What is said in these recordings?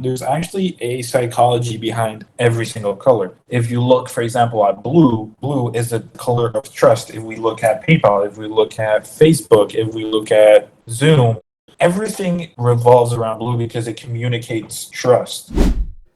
there's actually a psychology behind every single color. If you look, for example, at blue, blue is the color of trust. If we look at PayPal, if we look at Facebook, if we look at Zoom, everything revolves around blue because it communicates trust.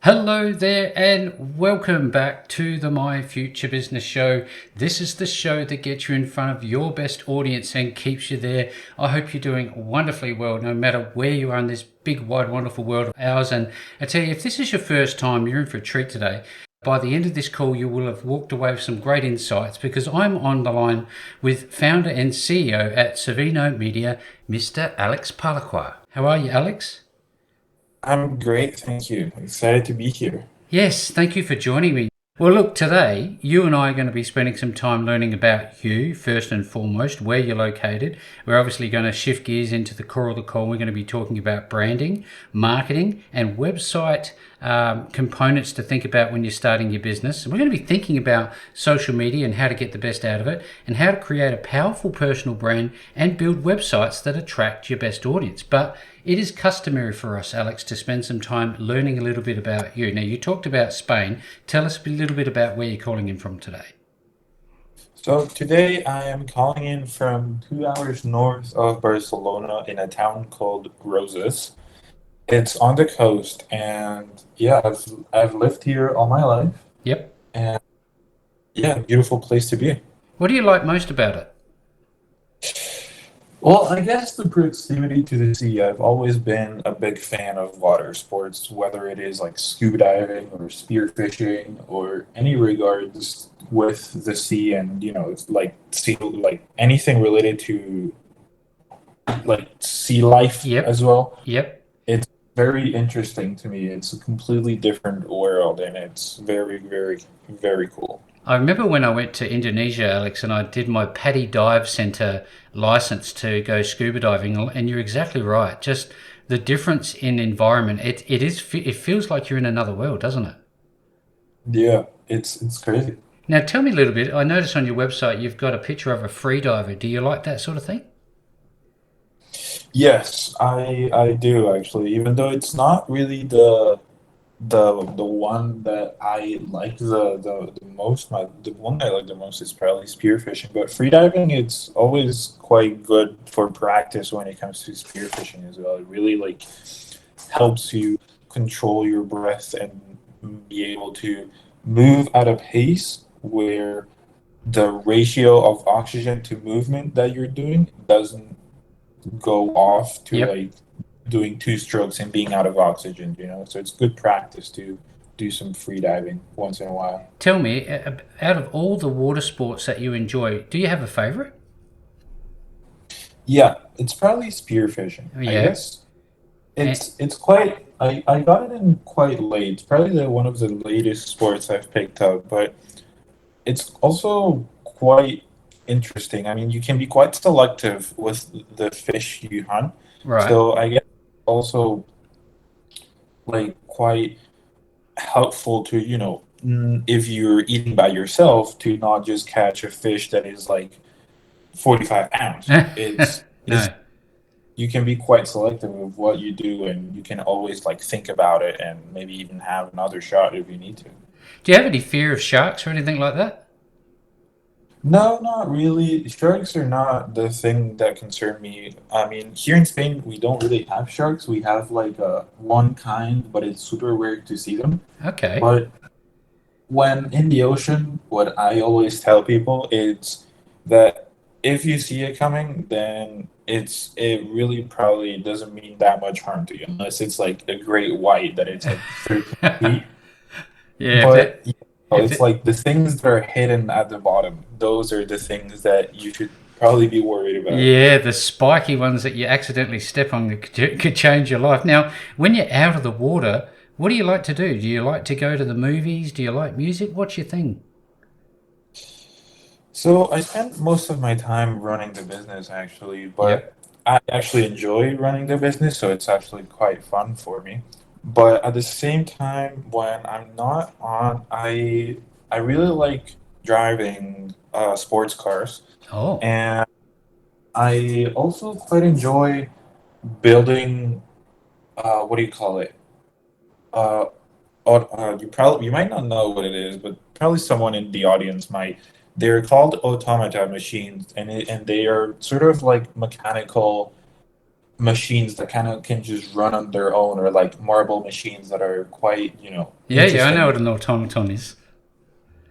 Hello there, and welcome back to the My Future Business Show. This is the show that gets you in front of your best audience and keeps you there. I hope you're doing wonderfully well, no matter where you are in this big, wide, wonderful world of ours. And I tell you, if this is your first time, you're in for a treat today. By the end of this call, you will have walked away with some great insights because I'm on the line with founder and CEO at Cervino Media, Mr. Alex Parajua. How are you, Alex? I'm great, thank you. Excited to be here. Yes, thank you for joining me. Well, look, today you and I are going to be spending some time learning about you, first and foremost, where you're located. We're obviously going to shift gears into the core of the call. We're going to be talking about branding, marketing, and website components to think about when you're starting your business. And we're going to be thinking about social media and how to get the best out of it, and how to create a powerful personal brand and build websites that attract your best audience. But it is customary for us, Alex, to spend some time learning a little bit about you. Now, you talked about Spain. Tell us a little bit about where you're calling in from today. So today I am calling in from 2 hours north of Barcelona in a town called Roses. It's on the coast, and yeah, I've lived here all my life, Yep. and yeah, beautiful place to be. What do you like most about it? Well, I guess the proximity to the sea. I've always been a big fan of water sports, whether it is like scuba diving or spearfishing or any regards with the sea, and it's like sea, like anything related to like sea life Yep. as well. Yep. It's very interesting to me. It's a completely different world, and it's very, very, very cool. I remember when I went to Indonesia, Alex, and I did my Paddy Dive Centre license to go scuba diving, and you're exactly right. Just the difference in environment. It feels like you're in another world, doesn't it? Yeah, it's crazy. Now, tell me a little bit. I noticed on your website you've got a picture of a free diver. Do you like that sort of thing? Yes, I do actually. Even though it's not really the one that I like the most, the one I like the most is probably spearfishing. But freediving, it's always quite good for practice when it comes to spearfishing as well. It really like helps you control your breath and be able to move at a pace where the ratio of oxygen to movement that you're doing doesn't go off to Yep. like doing two strokes and being out of oxygen, So it's good practice to do some free diving once in a while. Tell me, out of all the water sports that you enjoy, do you have a favorite? Yeah, it's probably spearfishing, I Yeah. guess. And, It's quite I got it in quite late. It's probably one of the latest sports I've picked up, but it's also quite interesting. I mean, you can be quite selective with the fish you hunt. right. So I guess also like quite helpful to, if you're eating by yourself, to not just catch a fish that is like 45 pounds. It's No. you can be quite selective of what you do, and you can always like think about it and maybe even have another shot if you need to. Do you have any fear of sharks or anything like that? No, not really. Sharks are not the thing that concern me. I mean, here in Spain, we don't really have sharks. We have like one kind, but it's super rare to see them. Okay. But when in the ocean, what I always tell people is that if you see it coming, then it really probably doesn't mean that much harm to you, unless it's like a great white that it's like 13 feet. Yeah. But If it's it, like the things that are hidden at the bottom, those are the things that you should probably be worried about. yeah, the spiky ones that you accidentally step on could change your life. Now, when you're out of the water, what do you like to do? Do you like to go to the movies? Do you like music? What's your thing? So I spend most of my time running the business actually, Yep. but I actually enjoy running the business, so it's actually quite fun for me. But at the same time, when I'm not on, I really like driving sports cars, Oh, and I also quite enjoy building what do you call it? uh, you might not know what it is, but probably someone in the audience might. They're called automata machines, and they are sort of like mechanical machines that kind of can just run on their own, or like marble machines that are quite, Yeah, yeah, I know interesting. what an automaton is.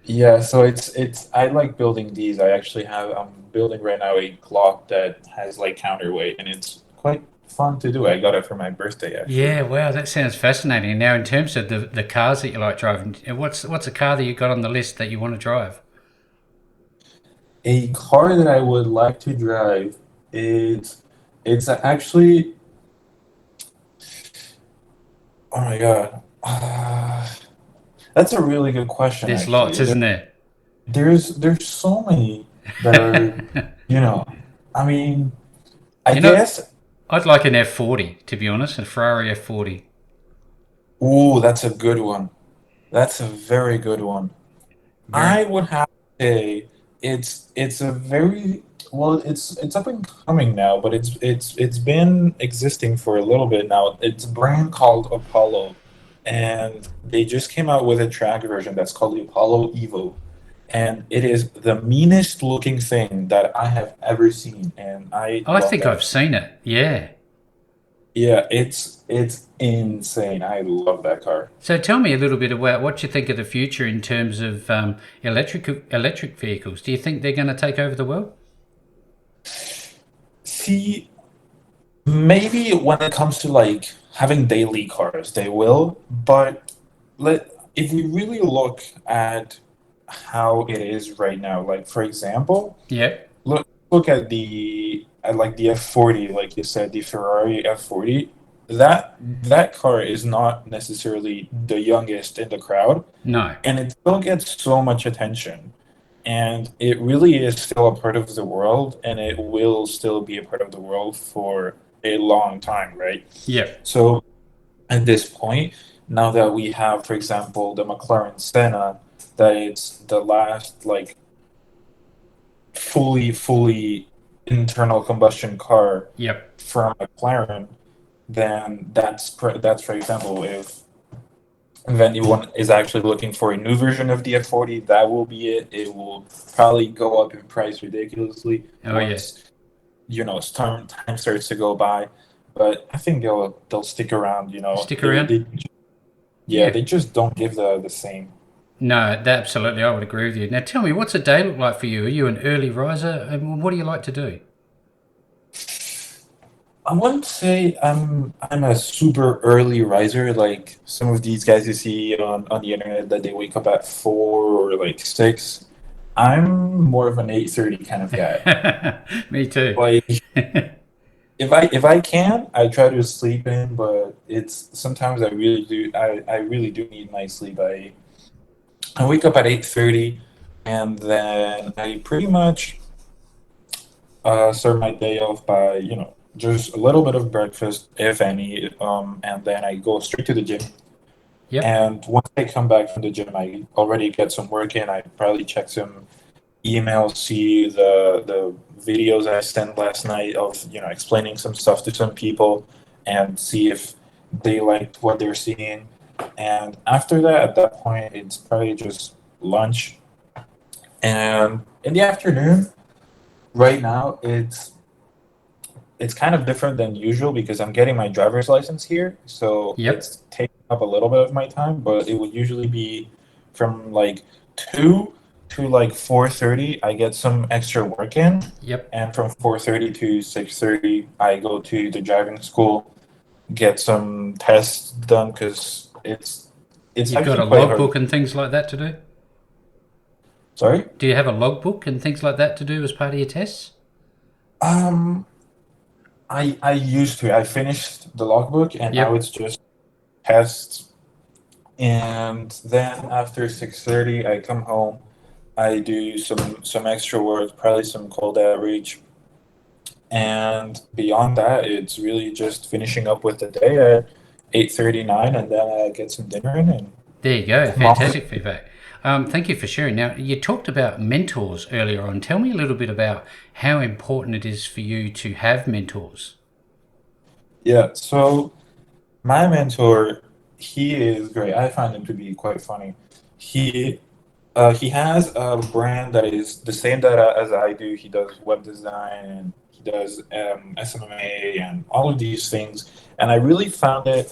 Yeah, so it's I like building these. I'm building right now a clock that has like counterweight, and it's quite fun to do. I got it for my birthday actually. Yeah, wow, that sounds fascinating. Now, in terms of the cars that you like driving, what's a car that you got on the list that you want to drive? A car that I would like to drive is it's actually, oh my God. That's a really good question There's lots, actually. isn't there? There's so many that are, you know, I mean, I You know, guess, I'd like an F40 to be honest, a Ferrari F40. ooh, that's a good one. That's a very good one. Very, I would have to say it's a very, well, it's up and coming now, but it's been existing for a little bit now. It's a brand called Apollo, and they just came out with a track version that's called the Apollo Evo, and it is the meanest looking thing that I have ever seen, and I I love think that I've thing. seen it. Yeah. Yeah, it's insane. I love that car. So tell me a little bit about what you think of the future in terms of electric vehicles. Do you think they're going to take over the world? See, maybe when it comes to like having daily cars, they will. But if we really look at how it is right now, like for example, Yep. look at the F40, like you said, the Ferrari F40. That car is not necessarily the youngest in the crowd, No. and it still gets so much attention. And it really is still a part of the world, and it will still be a part of the world for a long time, right? Yep. So at this point, now that we have, for example, the McLaren Senna, that it's the last like fully internal combustion car Yep. from McLaren, then that's for example, if anyone is actually looking for a new version of the F40, that will be it. It will probably go up in price ridiculously Oh yeah. once time starts to go by. But I think they'll stick around. Stick around. Yeah, Yeah. they just don't give the same. No, that, absolutely, I would agree with you. Now, tell me, what's a day look like for you? Are you an early riser, and what do you like to do? I wouldn't say I'm a super early riser like some of these guys you see on the internet that they wake up at 4 or like 6. I'm more of an 8:30 kind of guy. Me too. Like if I can, I try to sleep in, but it's sometimes I really do need my sleep. I wake up at 8:30, and then I pretty much start my day off by just a little bit of breakfast, if any, and then I go straight to the gym. Yep. And once I come back from the gym, I already get some work in. I probably check some emails, see the videos I sent last night of explaining some stuff to some people, and see if they liked what they're seeing. And after that, at that point, it's probably just lunch. And in the afternoon, right now, it's kind of different than usual because I'm getting my driver's license here, so Yep. it's taking up a little bit of my time, but it would usually be from like 2 to like 4:30 I get some extra work in, Yep. and from 4:30 to 6:30 I go to the driving school, get some tests done because it's You've got actually a quite hard. logbook and things like that to do? Sorry? Do you have a logbook and things like that to do as part of your tests? Um I used to. I finished the logbook and now Yep. it's just tests. And then after 6:30, I come home. I do some extra work, probably some cold outreach, and beyond that, it's really just finishing up with the day at 8:39, and then I get some dinner in and There you go. come off. Fantastic feedback. Thank you for sharing. Now, you talked about mentors earlier on. Tell me a little bit about how important it is for you to have mentors. Yeah. So my mentor, he is great. I find him to be quite funny. He he has a brand that is the same that as I do. He does web design and he does SMMA and all of these things. And I really found it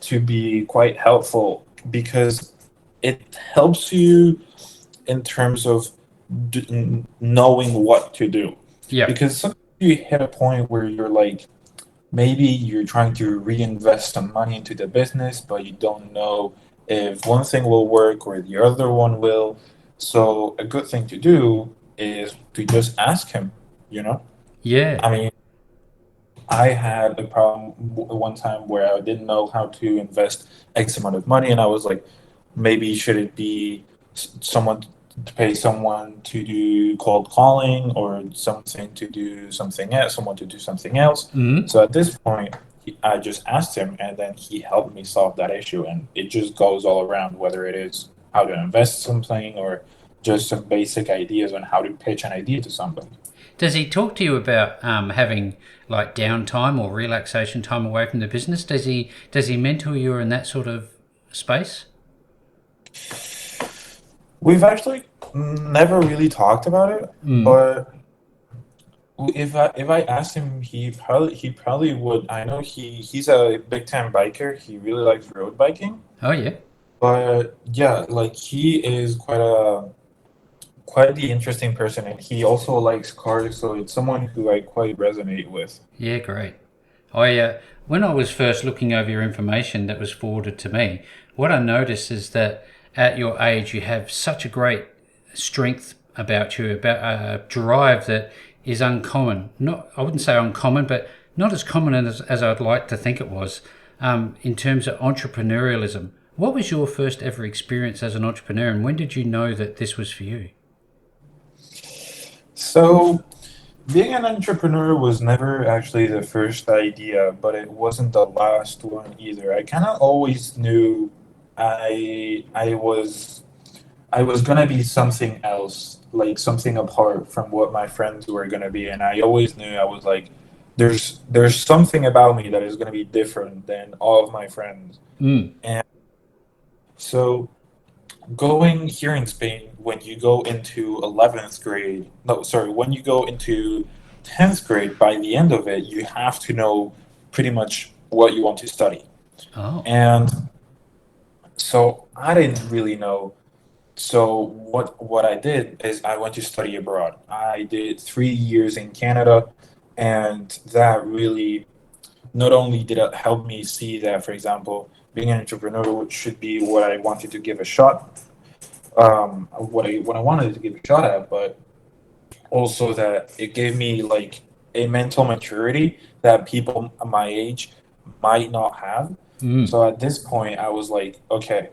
to be quite helpful because it helps you in terms of knowing what to do. Yep. Because sometimes you hit a point where you're like, maybe you're trying to reinvest some money into the business, but you don't know if one thing will work or the other one will. So a good thing to do is to just ask him, you know? Yeah. I mean, I had a problem one time where I didn't know how to invest X amount of money, and I was like, maybe should it be someone to pay someone to do cold calling or something to do something else, someone to do something else. Mm. So at this point, I just asked him, and then he helped me solve that issue, and it just goes all around, whether it is how to invest something or just some basic ideas on how to pitch an idea to somebody. Does he talk to you about having like downtime or relaxation time away from the business? Does he mentor you in that sort of space? We've actually never really talked about it, Mm. but if I asked him, he probably would. I know he's a big time biker. He really likes road biking, Oh yeah. but yeah, like he is quite the interesting person, and he also likes cars. So it's someone who I quite resonate with. Yeah, great. When I was first looking over your information that was forwarded to me, what I noticed is that at your age you have such a great strength about you, about a drive that is uncommon. Not, I wouldn't say uncommon, but not as common as I'd like to think it was. In terms of entrepreneurialism, what was your first ever experience as an entrepreneur, and when did you know that this was for you? So being an entrepreneur was never actually the first idea, but it wasn't the last one either. I kind of always knew I was gonna be something else, like something apart from what my friends were gonna be, and I always knew I was like, there's something about me that is gonna be different than all of my friends. Mm. And so going here in Spain, when you go into 11th grade, no, sorry, when you go into 10th grade, by the end of it, you have to know pretty much what you want to study. Oh. And so I didn't really know. So what I did is I went to study abroad. I did 3 years in Canada, and that really not only did it help me see that, for example, being an entrepreneur should be what I wanted to give a shot, what I wanted to give a shot at, but also that it gave me like a mental maturity that people my age might not have. Mm. So at this point, I was like, okay,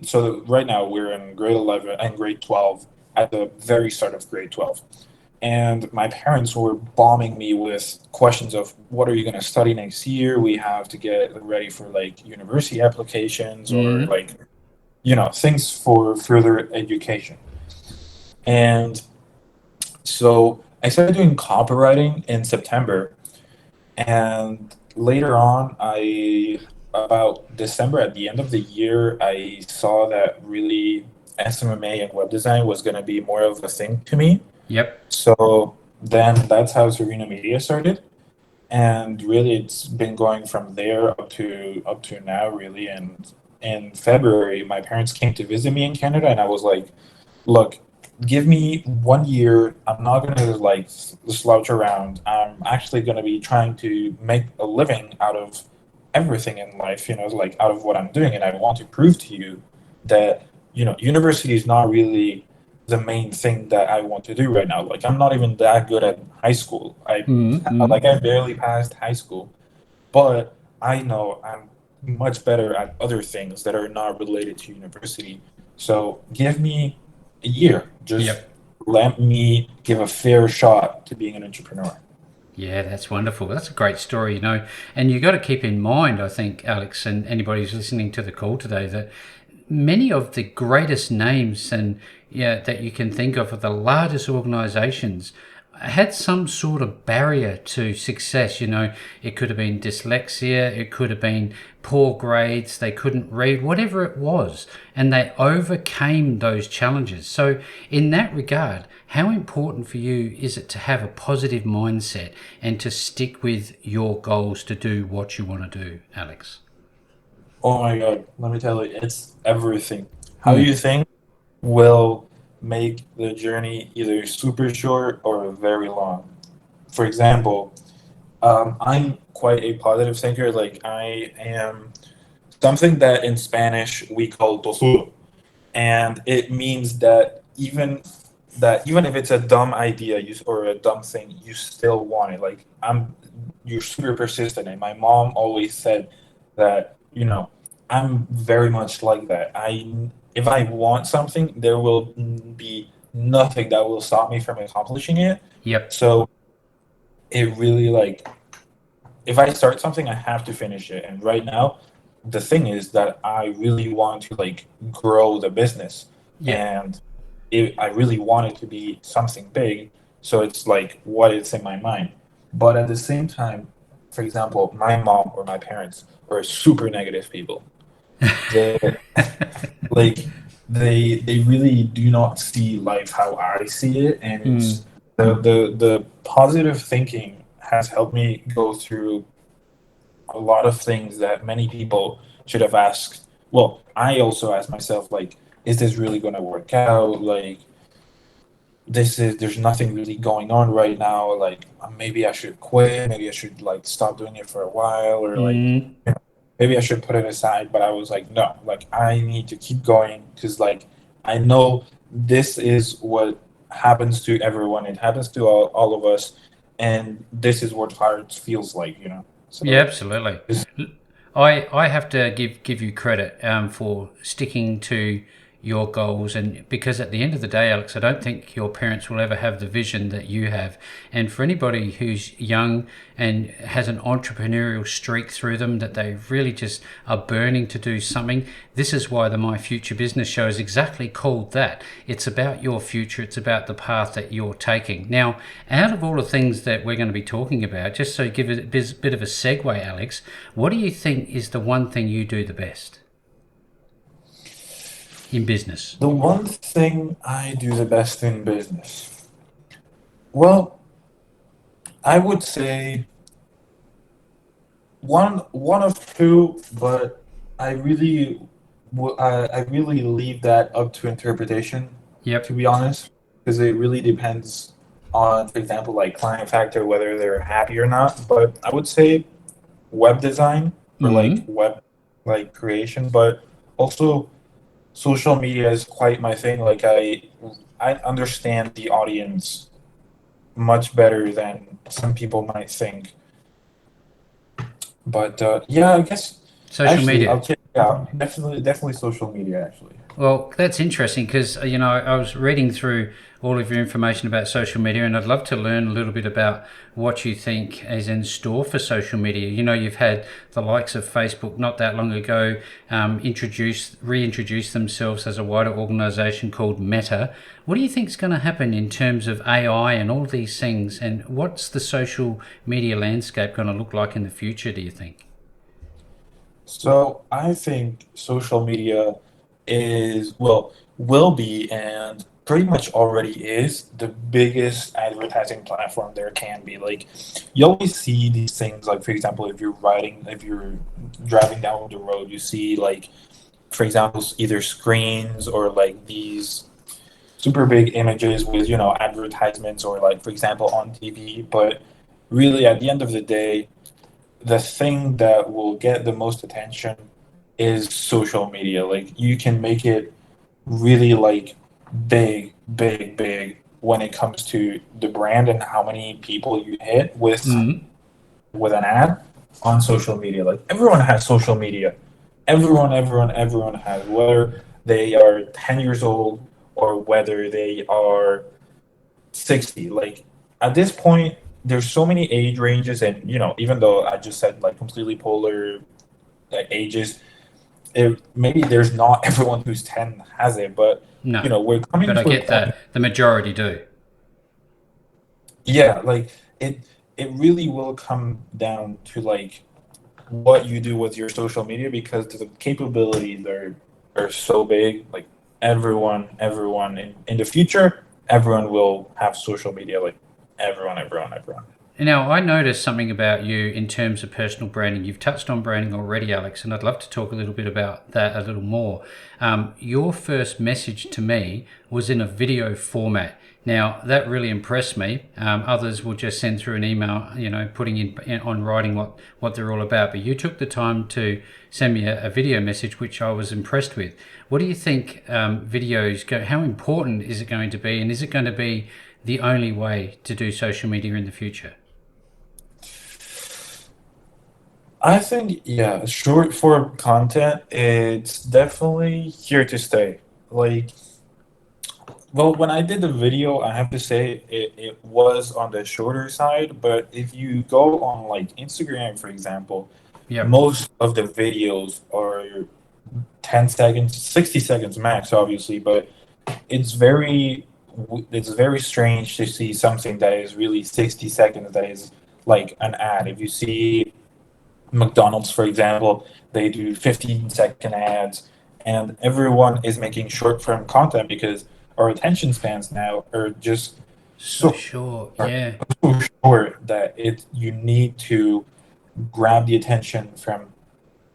so right now we're in grade 11 and grade 12 at the very start of grade 12. And my parents were bombing me with questions of what are you going to study next year? We have to get ready for like university applications or Mm. like, things for further education. And so I started doing copywriting in September, and later on, about December at the end of the year, I saw that really SMMA and web design was going to be more of a thing to me. Yep. So then that's how Cervino Media started, and really it's been going from there up to now, really. And in February, my parents came to visit me in Canada, and I was like, look, give me 1 year. I'm not gonna like slouch around. I'm actually gonna be trying to make a living out of everything in life, like out of what I'm doing. And I want to prove to you that, university is not really the main thing that I want to do right now. Like I'm not even that good at high school. I Mm. like Mm. I barely passed high school, but I know I'm much better at other things that are not related to university. So give me a year. Just Yep. let me give a fair shot to being an entrepreneur. Yeah, that's wonderful. That's a great story, And you got to keep in mind, I think, Alex, and anybody who's listening to the call today, that many of the greatest names and yeah that you can think of the largest organizations had some sort of barrier to success. It could have been dyslexia, it could have been poor grades, they couldn't read, whatever it was, and they overcame those challenges. So, in that regard, how important for you is it to have a positive mindset and to stick with your goals to do what you want to do, Alex? Oh my God, let me tell you, it's everything. How Mm. you think will make the journey either super short or very long. For example, I'm quite a positive thinker. Like I am something that in Spanish we call tosudo, and it means that even if it's a dumb idea or a dumb thing, you still want it. Like you're super persistent. And my mom always said that I'm very much like that. If I want something, there will be nothing that will stop me from accomplishing it. Yep. So it really like if I start something, I have to finish it. And right now, the thing is that I really want to like grow the business, Yep. and I really want it to be something big. So it's like what is in my mind. But at the same time, for example, my mom or my parents are super negative people. They like they really do not see life how I see it, and Mm. it's the positive thinking has helped me go through a lot of things that many people should have asked. Well, I also asked myself, like, is this really going to work out? Like, there's nothing really going on right now. Like, maybe I should quit. Maybe I should like stop doing it for a while, or like, Mm. maybe I should put it aside. But I was like, no, like, I need to keep going because, like, I know this is what happens to everyone. It happens to all of us, and this is what heart feels like. Yeah, So. absolutely. Just I have to give you credit for sticking to your goals, and because at the end of the day, Alex, I don't think your parents will ever have the vision that you have. And for anybody who's young and has an entrepreneurial streak through them, that they really just are burning to do something, this is why the My Future Business Show is exactly called that. It's about your future. It's about the path that you're taking. Now, out of all the things that we're going to be talking about, just so give it a bit of a segue, Alex, what do you think is the one thing you do the best in business? the one thing I do the best in business. Well, I would say one of two, but I really leave that up to interpretation, to Yep. be honest, because it really depends on, for example, like client factor, whether they're happy or not. But I would say web design or like Mm. web like creation, but also social media is quite my thing. Like I understand the audience much better than some people might think. But yeah, I guess Social actually media. I'll check it out. Definitely social media actually. Well, that's interesting because, I was reading through all of your information about social media, and I'd love to learn a little bit about what you think is in store for social media. You've had the likes of Facebook not that long ago reintroduce themselves as a wider organization called Meta. What do you think is going to happen in terms of AI and all these things, and what's the social media landscape going to look like in the future, do you think? So I think social media will be and pretty much already is the biggest advertising platform there can be. Like you always see these things like for example if you're driving down the road, you see like for example either screens or like these super big images with advertisements or like for example on TV. But really at the end of the day, the thing that will get the most attention is social media. Like you can make it really like big when it comes to the brand and how many people you hit Mm. with an ad on social media. Like everyone has social media. Everyone has, whether they are 10 years old or whether they are 60. Like at this point, there's so many age ranges, and even though I just said like completely polar ages, maybe there's not everyone who's 10 has it, but No, we're coming but I to a get point. that the majority do. Yeah, like it really will come down to like what you do with your social media because the capabilities are so big. Like everyone in the future, everyone will have social media. Like everyone. Now, I noticed something about you in terms of personal branding. You've touched on branding already, Alex, and I'd love to talk a little bit about that a little more. Your first message to me was in a video format. Now, that really impressed me. Others will just send through an email, putting in on writing what they're all about. But you took the time to send me a video message, which I was impressed with. What do you think videos go? How important is it going to be? And is it going to be the only way to do social media in the future? I think, yeah, short form content, it's definitely here to stay. Like, well, when I did the video, I have to say it was on the shorter side, but if you go on like Instagram, for example, Yep. most of the videos are 10 seconds, 60 seconds max, obviously, but it's very it's very strange to see something that is really 60 seconds that is like an ad. If you see McDonald's, for example, they do 15-second ads, and everyone is making short form content because our attention spans now are just So so, short. are Yeah. so short that you need to grab the attention from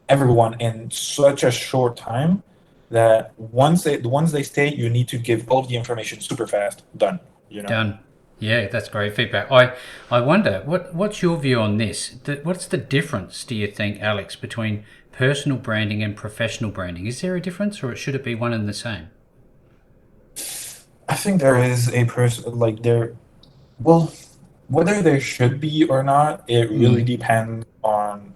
everyone in such a short time that once they stay, you need to give all the information super fast. Done. You know. Done. Yeah, that's great feedback. I wonder what's your view on this? What's the difference, do you think, Alex, between personal branding and professional branding? Is there a difference, or should it be one and the same? I think there is a person like there. Well, whether there should be or not, it really Mm. depends on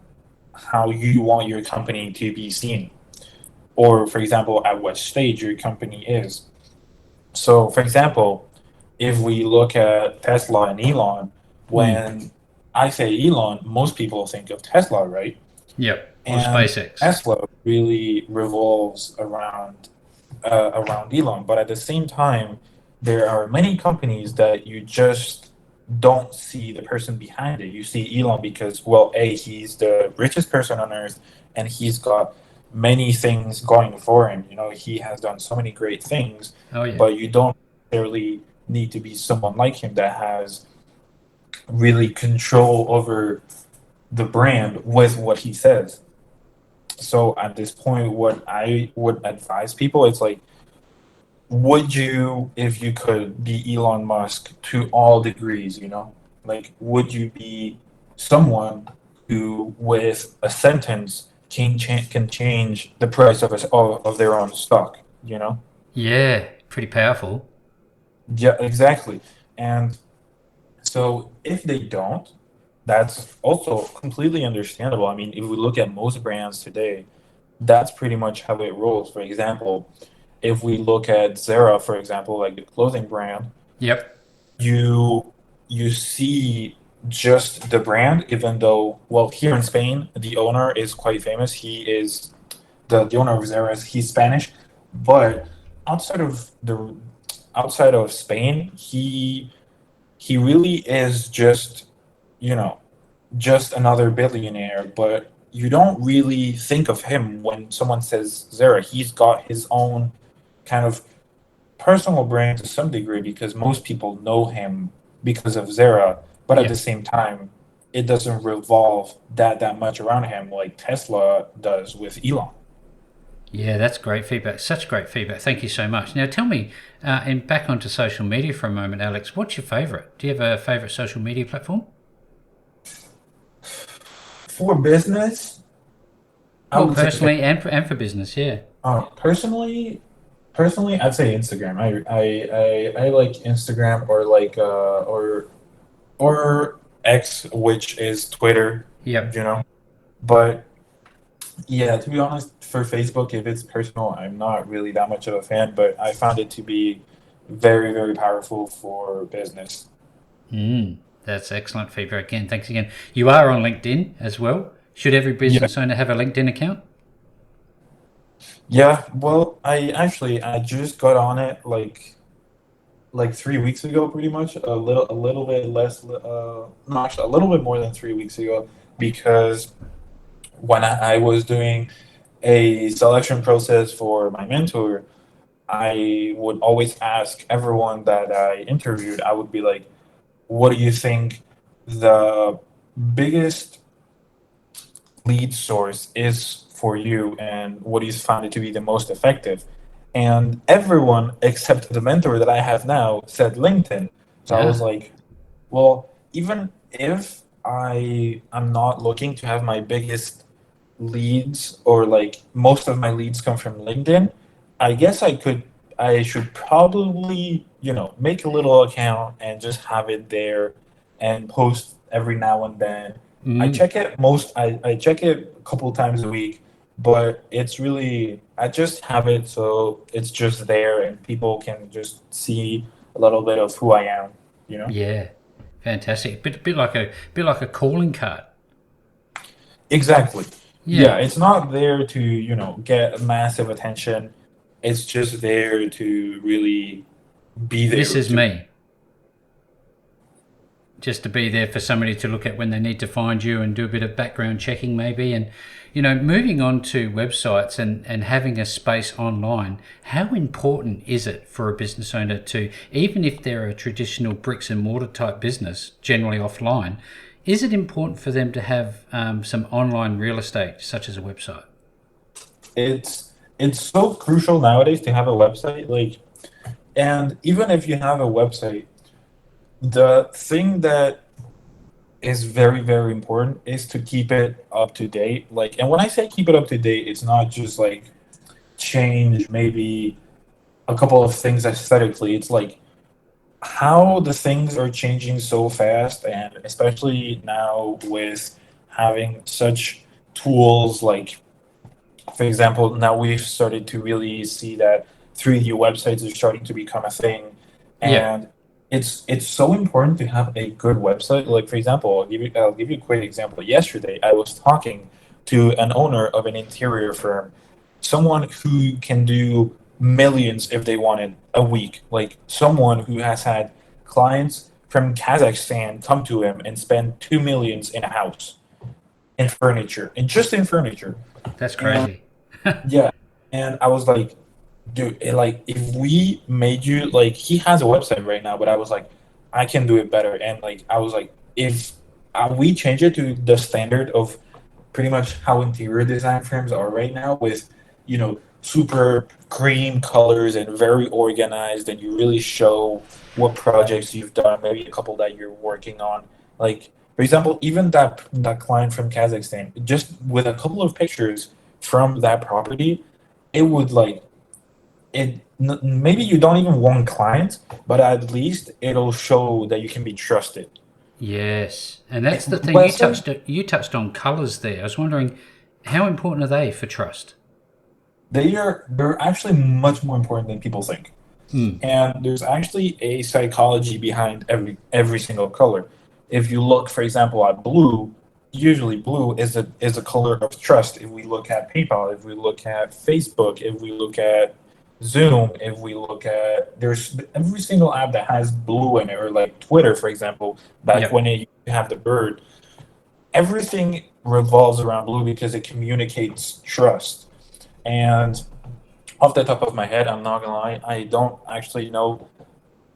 how you want your company to be seen, or for example, at what stage your company is. So, for example, if we look at Tesla and Elon, Mm. when I say Elon, most people think of Tesla, right? Yep. Or And SpaceX. Tesla really revolves around Elon. But at the same time, there are many companies that you just don't see the person behind it. You see Elon because, well, A, he's the richest person on earth and he's got many things going for him. You know, he has done so many great things, Oh yeah. but you don't necessarily need to be someone like him that has really control over the brand with what he says. So at this point, what I would advise people is like, would you, if you could be Elon Musk to all degrees, you know, like, would you be someone who, with a sentence, can change the price of their own stock, you know? Yeah. Pretty powerful. Yeah, exactly. And so if they don't, that's also completely understandable. I mean, if we look at most brands today, that's pretty much how it rolls. For example, if we look at Zara, for example, like the clothing brand, Yep. you you see just the brand, even though, well, here in Spain, the owner is quite famous. He is the owner of Zara. He's Spanish, but outside of the outside of Spain, he really is just, you know, just another billionaire, but you don't really think of him when someone says Zara. He's got his own kind of personal brand to some degree because most people know him because of Zara, but at the Yeah. same time, it doesn't revolve that much around him like Tesla does with Elon. Yeah, that's great feedback. Such great feedback. Thank you so much. Now, tell me, and back onto social media for a moment, Alex. What's your favorite? Do you have a favorite social media platform? For business, I Well, would say personally and for business, yeah. personally, I'd say Instagram. I like Instagram or like or X, which is Twitter, Yep. you know. But yeah, to be honest, for Facebook, if it's personal, I'm not really that much of a fan, but I found it to be very powerful for business. That's excellent feedback again. Thanks again. You are on LinkedIn as well. Should every Yeah. business owner have a LinkedIn account? Yeah, well, I just got on it like 3 weeks ago, pretty much. A little bit less, no, actually, a little bit more than 3 weeks ago, because when I was doing a selection process for my mentor, I would always ask everyone that I interviewed, I would be like, what do you think the biggest lead source is for you, and what do you find it to be the most effective? And everyone except the mentor that I have now said LinkedIn. So I was Yeah. like, well, even if I'm not looking to have my biggest leads, or like most of my leads come from LinkedIn, I guess I should probably, make a little account and just have it there and post every now and then. I check it a couple times a week, but it's really, I just have it so it's just there and people can just see a little bit of who I am, you know? Yeah. Fantastic. Bit like a calling card. Exactly. Yeah, Yeah. it's not there to, get massive attention. It's just there to really be This there is to. me. Just to be there for somebody to look at when they need to find you and do a bit of background checking maybe. And moving on to websites and having a space online, how important is it for a business owner to, even if they're a traditional bricks and mortar type business, generally offline, is it important for them to have some online real estate such as a website? It's so crucial nowadays to have a website, like, and even if you have a website, the thing that is very, very important is to keep it up to date. Like, and when I say keep it up to date, it's not just like change maybe a couple of things aesthetically. It's like how the things are changing so fast, and especially now with having such tools like, for example, now we've started to really see that 3D websites are starting to become a thing, Yeah. and it's so important to have a good website. Like, for example, I'll give you a quick example. Yesterday, I was talking to an owner of an interior firm, someone who can do millions if they wanted a week, like someone who has had clients from Kazakhstan come to him and spend 2 millions in a house, in furniture, and just in furniture. That's And crazy. yeah, and I was like, dude, like if we made you, like, he has a website right now, but I was like, I can do it better. And like I was like, if we change it to the standard of pretty much how interior design firms are right now, with super cream colors and very organized, and you really show what projects you've done, maybe a couple that you're working on. Like, for example, even that client from Kazakhstan, just with a couple of pictures from that property, it would like maybe you don't even want clients, but at least it'll show that you can be trusted. Yes, and that's the thing Website, you touched on colors there. I was wondering how important are they for trust? they're actually much more important than people think. Mm. And there's actually a psychology behind every single color. If you look, for example, at blue, usually blue is a color of trust. If we look at PayPal, if we look at Facebook, if we look at Zoom, if we look at, there's every single app that has blue in it, or like Twitter, for example, back Yep. when it used to have the bird. Everything revolves around blue because it communicates trust. And off the top of my head, I'm not gonna lie, I don't actually know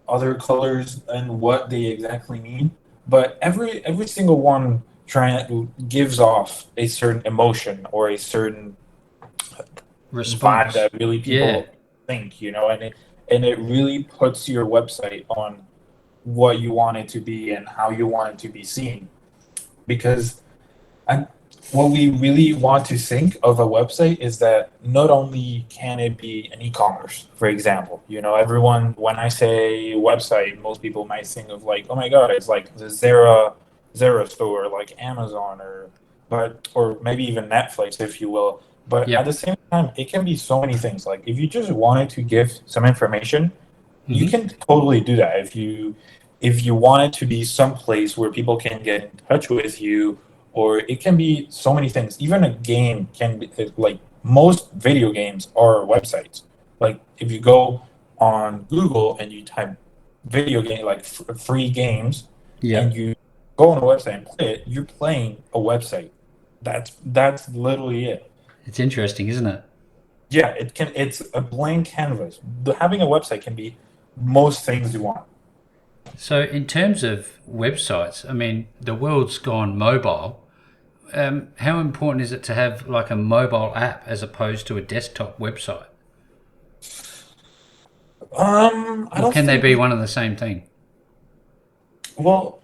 other colors and what they exactly mean, but every single one gives off a certain emotion or a certain vibe Response. that really Yeah. people think, and it really puts your website on what you want it to be and how you want it to be seen. Because I, what we really want to think of a website is that not only can it be an e-commerce, for example, everyone, when I say website, most people might think of like, oh my God, it's like the Zara store, like Amazon, or maybe even Netflix, if you will. But at the Yep. same time, it can be so many things. Like if you just wanted to give some information, you Mm-hmm. can totally do that. If you want it to be some place where people can get in touch with you, or it can be so many things. Even a game can be, like most video games are websites. Like if you go on Google and you type video game, like free games, and Yep. you go on a website and play it, you're playing a website. That's literally it. It's interesting, isn't it? Yeah, it's a blank canvas. Having a website can be most things you want. So, in terms of websites, I mean, the world's gone mobile. How important is it to have like a mobile app as opposed to a desktop website? I Or don't can they think be we one and the same thing? well,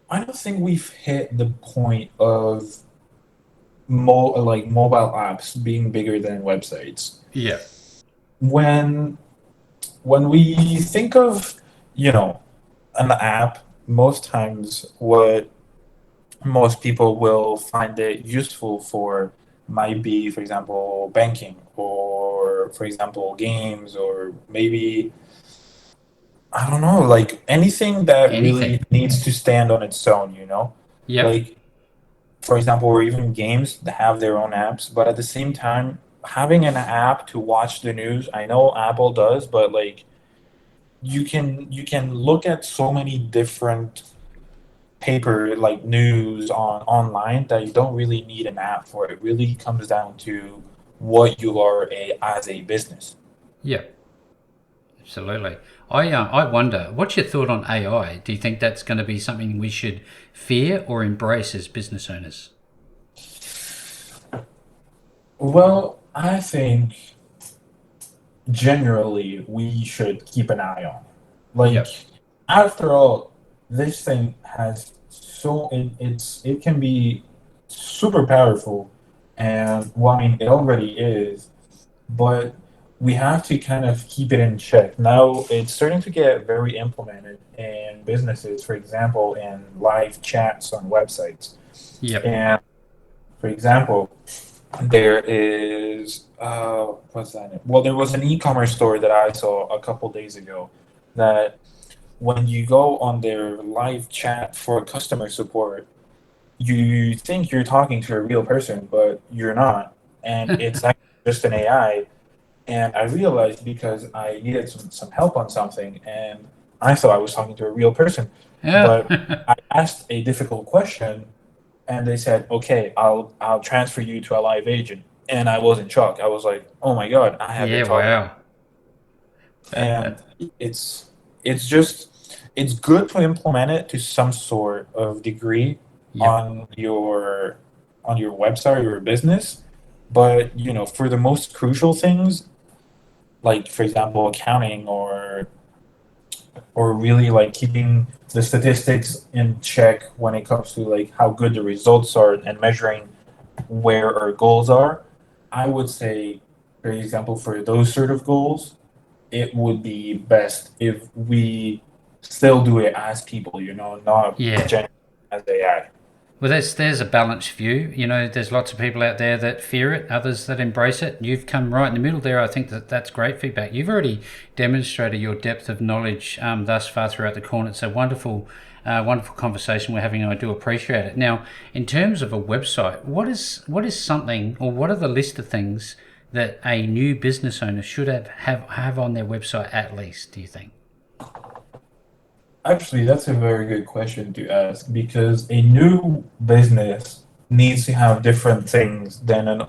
I don't think we've hit the point of mobile apps being bigger than websites. Yeah. When when we think of, you know, an app, most times what most people will find it useful for might be, for example, banking or, for example, games or maybe, I don't know, like anything that really Anything. needs to stand on its own, you know? Yep. Like, for example, or even games that have their own apps, but at the same time, having an app to watch the news, I know Apple does, but like you can look at so many different paper like news on online that you don't really need an app for. It really comes down to what you are as a business. Yep. Absolutely. I wonder, what's your thought on AI? Do you think that's going to be something we should fear or embrace as business owners? Well, I think generally we should keep an eye on. Like, Yep. after all, this thing has it can be super powerful, and well, I mean it already is, but we have to kind of keep it in check. Now it's starting to get very implemented in businesses, for example, in live chats on websites. Yep. And for example, there is what's that name? Well, there was an e-commerce store that I saw a couple days ago that when you go on their live chat for customer support, you think you're talking to a real person, but you're not, and it's actually just an AI. And I realized because I needed some help on something, and I thought I was talking to a real person, but Yeah. I asked a difficult question, and they said, "Okay, I'll transfer you to a live agent." And I was in shock. I was like, "Oh my God, I have been Yeah. talking." Wow. And it's it's just it's good to implement it to some sort of degree Yep. on your website or your business, but for the most crucial things, like for example accounting or really like keeping the statistics in check when it comes to like how good the results are and measuring where our goals are, I would say, for example, for those sort of goals, it would be best if we still do it as people, not Yeah. generally as AI. Well, there's a balanced view. You know, there's lots of people out there that fear it, others that embrace it. You've come right in the middle there. I think that's great feedback. You've already demonstrated your depth of knowledge thus far throughout the call. It's a wonderful conversation we're having, and I do appreciate it. Now, in terms of a website, what is something, or what are the list of things that a new business owner should have on their website at least? Do you think? Actually, that's a very good question to ask because a new business needs to have different things than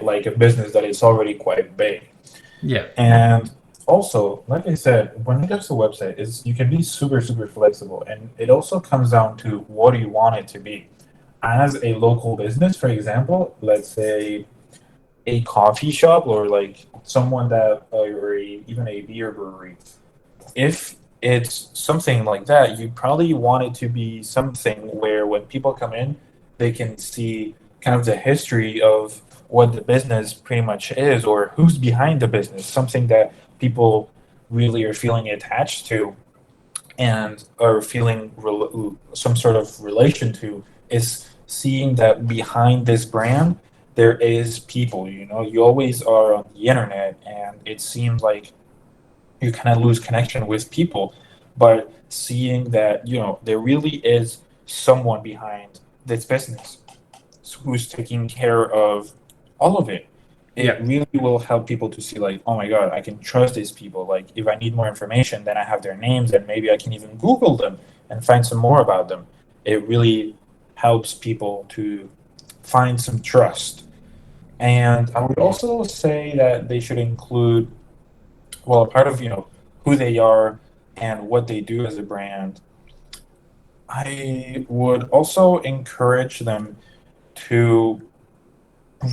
like a business that is already quite big. Yeah. And also, like I said, when it comes to website, is you can be super, super flexible, and it also comes down to what do you want it to be. As a local business, for example, let's say a coffee shop or like someone that or even a beer brewery, if it's something like that, you probably want it to be something where when people come in, they can see kind of the history of what the business pretty much is or who's behind the business, something that people really are feeling attached to and are feeling some sort of relation to is seeing that behind this brand there is people. You always are on the internet and it seems like you kind of lose connection with people. But seeing that, there really is someone behind this business who's taking care of all of it, it Yeah. really will help people to see like, oh my God, I can trust these people. Like if I need more information, then I have their names and maybe I can even Google them and find some more about them. It really helps people to find some trust. And I would Yeah. also say that they should include, well, a part of, who they are and what they do as a brand. I would also encourage them to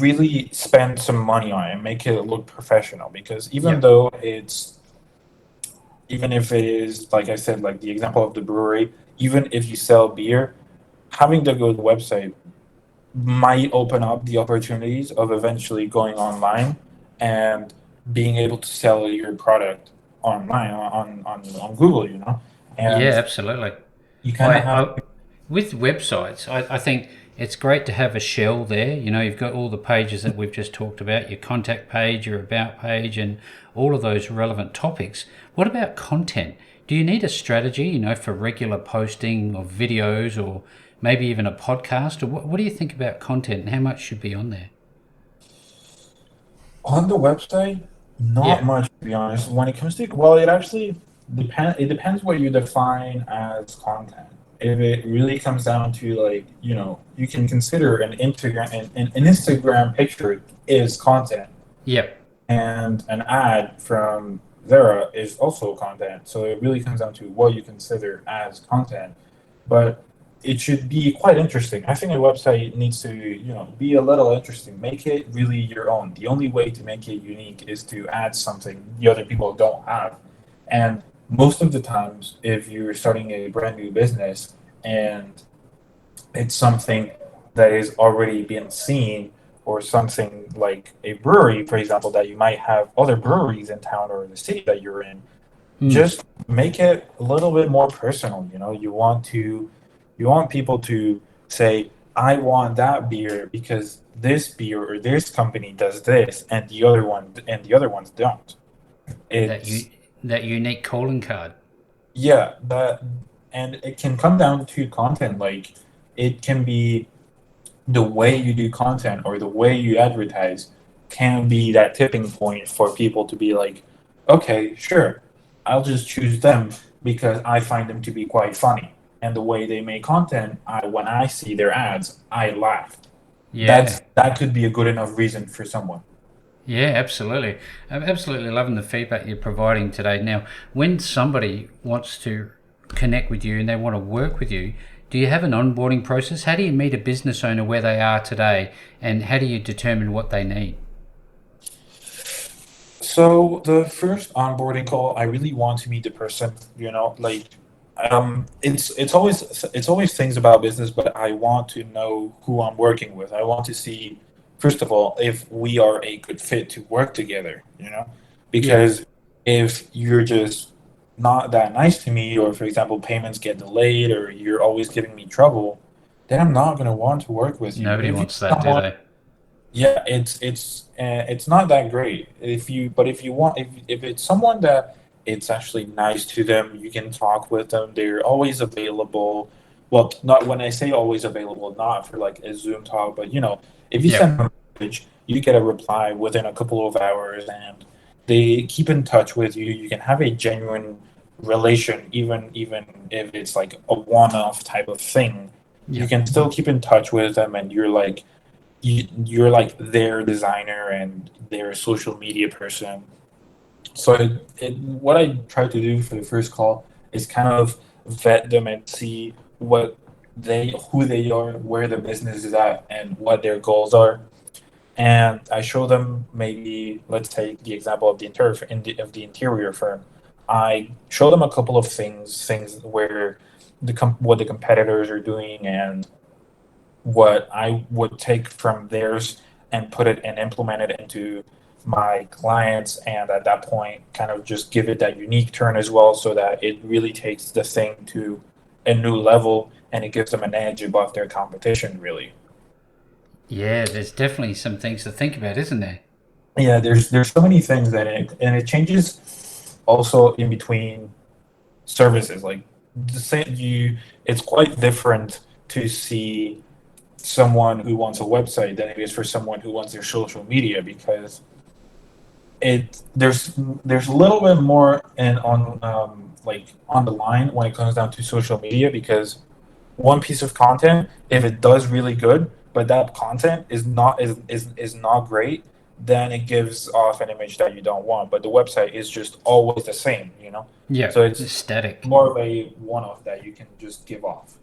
really spend some money on it and make it look professional, because even Yep. though it's even if it is, like I said, like the example of the brewery, even if you sell beer, having the good website might open up the opportunities of eventually going online and being able to sell your product online on Google, Yeah, and absolutely. you kind of I, have. I with websites, I think it's great to have a shell there. You know, you've got all the pages that we've just talked about, your contact page, your about page, and all of those relevant topics. What about content? Do you need a strategy, for regular posting of videos or maybe even a podcast? Or what do you think about content and how much should be on there? On the website, not Yeah. much to be honest. When it comes to, well, it actually depends. It depends what you define as content. If it really comes down to, like, you can consider an Instagram picture is content, Yep. and an ad from Zara is also content. So it really comes down to what you consider as content. But it should be quite interesting. I think a website needs to, be a little interesting. Make it really your own. The only way to make it unique is to add something the other people don't have. And most of the times, if you're starting a brand new business and it's something that is already being seen, or something like a brewery, for example, that you might have other breweries in town or in the city that you're in, Mm, just make it a little bit more personal. You want people to say, I want that beer because this beer or this company does this, and the other ones don't. that It's you that unique calling card. Yeah, that, and it can come down to content. Like, it can be the way you do content or the way you advertise can be that tipping point for people to be like, okay, sure, I'll just choose them because I find them to be quite funny. And the way they make content, when I see their ads, I laugh. Yeah. That could be a good enough reason for someone. Yeah, absolutely. I'm absolutely loving the feedback you're providing today. Now, when somebody wants to connect with you and they want to work with you, do you have an onboarding process? How do you meet a business owner where they are today and how do you determine what they need? So the first onboarding call, I really want to meet the person. Like, it's always things about business, but I want to know who I'm working with. I want to see, first of all, if we are a good fit to work together. Yep. Because if you're just not that nice to me, or for example, payments get delayed, or you're always giving me trouble, then I'm not gonna want to work with you. But Nobody if you're wants that, do someone they? Yeah, it's not that great. If you want, if it's someone that it's actually nice to them, you can talk with them. They're always available. Well, not when I say always available, not for like a Zoom talk, but if you send Yep. them a message, you get a reply within a couple of hours, and they keep in touch with you. You can have a genuine relation, even if it's like a one-off type of thing. You Yep. can still keep in touch with them, and you're like their designer and their social media person. So what I try to do for the first call is kind of vet them and see who they are, where the business is at, and what their goals are. And I show them, maybe let's take the example of the interior firm. I show them a couple of things where what the competitors are doing, and what I would take from theirs and put it and implement it into my clients, and at that point kind of just give it that unique turn as well, so that it really takes the thing to a new level and it gives them an edge above their competition, really. Yeah, there's definitely some things to think about, isn't there? Yeah, there's so many things that it changes also in between services. Like, the same you it's quite different to see someone who wants a website than it is for someone who wants their social media, because it there's a little bit more and on like on the line when it comes down to social media, because one piece of content, if it does really good but that content is not great, then it gives off an image that you don't want. But the website is just always the same, you know? Yeah, So it's it's static. more of a one-off that you can just give off.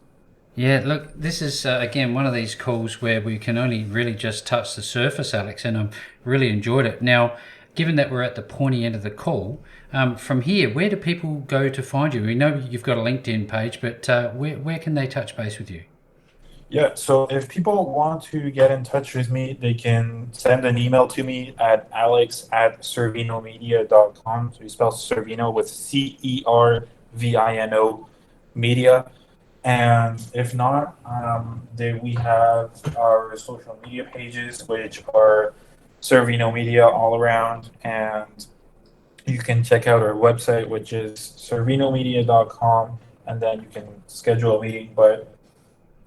Yeah, look, this is again one of these calls where we can only really just touch the surface, Alex, and I've really enjoyed it. Now, given that we're at the pointy end of the call, from here, where do people go to find you? We know you've got a LinkedIn page, but where can they touch base with you? Yeah, so if people want to get in touch with me, they can send an email to me at alex@cervinomedia.com. So you spell Cervino with Cervino media. And if not, then we have our social media pages, which are Cervino Media all around. And you can check out our website, which is cervinomedia.com, and then you can schedule a meeting. But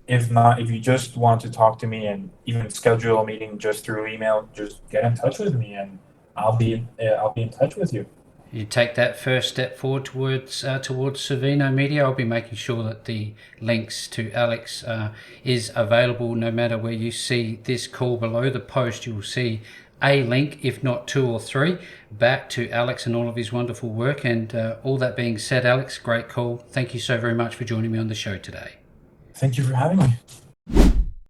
if not, if you just want to talk to me and even schedule a meeting just through email, just get in touch with me, and I'll be in touch with you. You take that first step forward towards Cervino Media. I'll be making sure that the links to Alex is available no matter where you see this call. Below the post, you will see a link, if not two or three, back to Alex and all of his wonderful work. And all that being said, Alex, great call. Thank you so very much for joining me on the show today. Thank you for having me.